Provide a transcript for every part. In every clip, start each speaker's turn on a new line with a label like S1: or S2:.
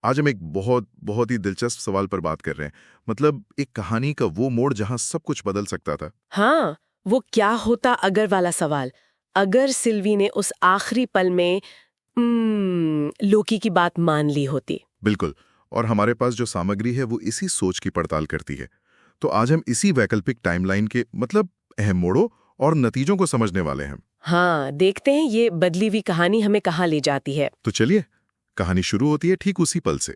S1: आज हम एक बहुत बहुत ही दिलचस्प सवाल पर बात कर रहे हैं। मतलब एक कहानी का वो मोड़ जहां सब कुछ बदल सकता था।
S2: हाँ, वो क्या होता अगर वाला सवाल। अगर सिल्वी ने उस आखिरी पल में लोकी की बात मान ली होती।
S1: बिल्कुल। और हमारे पास जो सामग्री है वो इसी सोच की पड़ताल करती है। तो आज हम इसी वैकल्पिक टाइमलाइन के मतलब अहम मोड़ों और नतीजों को समझने वाले हैं।
S2: हाँ, देखते हैं ये बदली हुई कहानी हमें कहाँ ले जाती है।
S1: तो चलिए, कहानी शुरू होती है ठीक उसी पल से।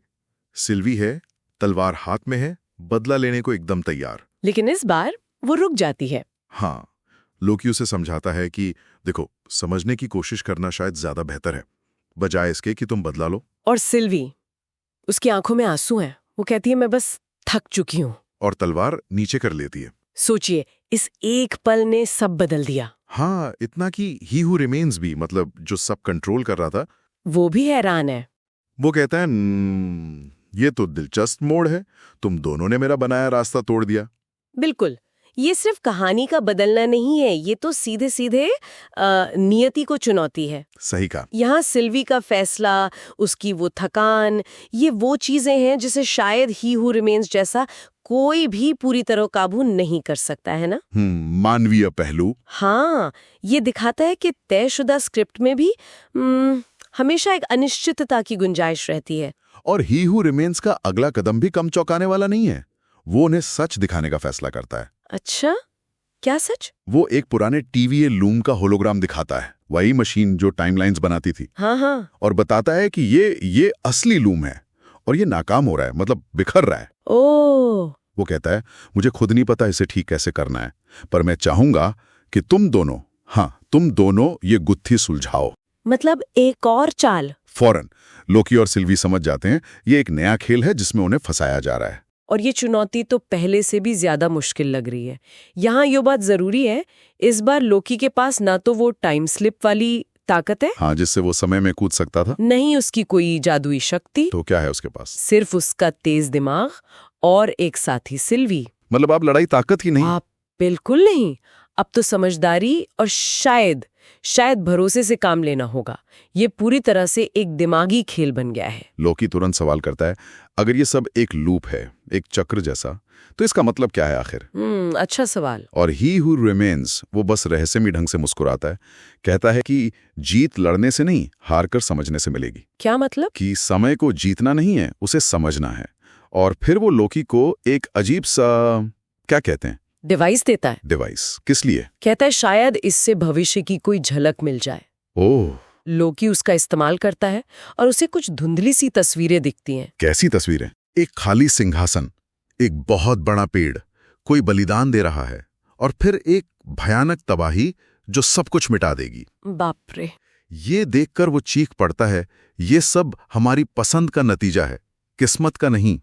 S1: सिल्वी है, तलवार हाथ में है, बदला लेने को एकदम तैयार।
S2: लेकिन इस बार वो रुक जाती है।
S1: हाँ, लोकी उसे समझाता है कि देखो, समझने की कोशिश करना शायद ज्यादा बेहतर है, बजाय इसके कि तुम बदला लो।
S2: और सिल्वी, उसकी आंखों में आंसू हैं। वो कहती है मैं बस थक चुकी हूँ।
S1: और तलवार नीचे कर लेती है।
S2: सोचिए, इस एक पल ने सब बदल दिया।
S1: हाँ, इतना कि ही हु रिमेन्स भी, मतलब जो सब कंट्रोल कर रहा था,
S2: वो भी हैरान है।
S1: वो कहता है ये तो दिलचस्प मोड़ है, तुम दोनों ने मेरा बनाया रास्ता तोड़ दिया।
S2: बिल्कुल, ये सिर्फ कहानी का बदलना नहीं है, ये तो सीधे सीधे नियति को चुनौती है।
S1: सही कहा।
S2: यहाँ सिल्वी का फैसला, उसकी वो थकान, ये वो चीजें हैं जिसे शायद ही हु रिमेन्स जैसा कोई भी पूरी तरह काबू नहीं कर सकता है ना।
S1: मानवीय पहलू।
S2: हाँ, ये दिखाता है कि तयशुदा स्क्रिप्ट में भी हमेशा एक अनिश्चितता की गुंजाइश रहती है।
S1: और ही हु रिमेन्स का अगला कदम भी कम चौंकाने वाला नहीं है। वो उन्हें सच दिखाने का फैसला करता है।
S2: अच्छा, क्या सच?
S1: वो एक पुराने टीवीए लूम का होलोग्राम दिखाता है, वही मशीन जो टाइमलाइंस बनाती थी।
S2: हाँ हाँ।
S1: और बताता है कि ये असली लूम है और ये नाकाम हो रहा है, मतलब बिखर रहा है।
S2: ओह।
S1: वो कहता है मुझे खुद नहीं पता इसे ठीक कैसे करना है, पर मैं चाहूंगा कि तुम दोनों ये गुत्थी सुलझाओ।
S2: मतलब एक और चाल।
S1: फौरन लोकी और सिल्वी समझ जाते हैं ये एक नया खेल है जिसमें उन्हें फंसाया जा रहा है।
S2: और ये चुनौती तो पहले से भी ज्यादा मुश्किल लग रही है। यहाँ ये बात जरूरी है, इस बार लोकी के पास ना तो वो टाइम स्लिप वाली ताकत है,
S1: हाँ, जिससे वो समय में कूद सकता था,
S2: नहीं उसकी कोई जादुई शक्ति।
S1: तो क्या है उसके पास?
S2: सिर्फ उसका तेज दिमाग और एक साथी सिल्वी।
S1: मतलब आप लड़ाई ताकत ही नहीं।
S2: आप बिल्कुल नहीं, अब तो समझदारी और शायद भरोसे से काम लेना होगा। ये पूरी तरह से एक दिमागी खेल बन गया है।
S1: लोकी तुरंत सवाल करता है, अगर ये सब एक लूप है, एक चक्र जैसा, तो इसका मतलब क्या है आखिर?
S2: अच्छा सवाल।
S1: और ही हु रिमेन्स वो बस रहस्यमयी ढंग से मुस्कुराता है, कहता है कि जीत लड़ने से नहीं, हार कर समझने से मिलेगी।
S2: क्या मतलब?
S1: कि समय को जीतना नहीं है, उसे समझना है। और फिर वो लोकी को एक अजीब सा, क्या कहते हैं,
S2: डिवाइस देता है।
S1: डिवाइस? किस लिए?
S2: कहता है शायद इससे भविष्य की कोई झलक मिल जाए।
S1: ओह,
S2: लोकी उसका इस्तेमाल करता है और उसे कुछ धुंधली सी तस्वीरें दिखती हैं।
S1: कैसी तस्वीरें? एक खाली सिंहासन, एक बहुत बड़ा पेड़, कोई बलिदान दे रहा है, और फिर एक भयानक तबाही जो सब कुछ मिटा देगी।
S2: बाप रे।
S1: ये देखकर वो चीख पड़ता है, ये सब हमारी पसंद का नतीजा है, किस्मत का नहीं।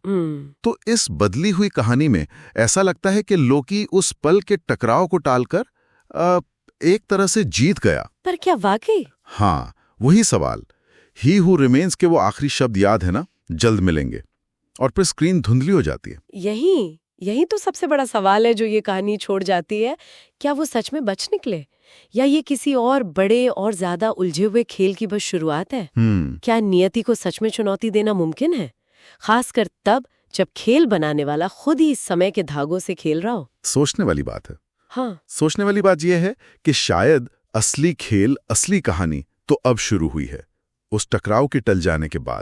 S1: तो इस बदली हुई कहानी में ऐसा लगता है कि लोकी उस पल के टकराव को टालकर एक तरह से जीत गया।
S2: पर क्या वाकई?
S1: हाँ, वही सवाल। ही हु रिमेन्स के वो आखिरी शब्द याद है ना, जल्द मिलेंगे, और फिर स्क्रीन धुंधली हो जाती है।
S2: यही तो सबसे बड़ा सवाल है जो ये कहानी छोड़ जाती है। क्या वो सच में बच निकले, या ये किसी और बड़े और ज्यादा उलझे हुए खेल की बस शुरुआत है? क्या नियति को सच में चुनौती देना मुमकिन है, खासकर तब जब खेल बनाने वाला खुद ही समय के धागों से खेल रहा हो?
S1: सोचने वाली बात है।
S2: हाँ,
S1: सोचने वाली बात यह है कि शायद असली खेल, असली कहानी तो अब शुरू हुई है, उस टकराव के टल जाने के बाद।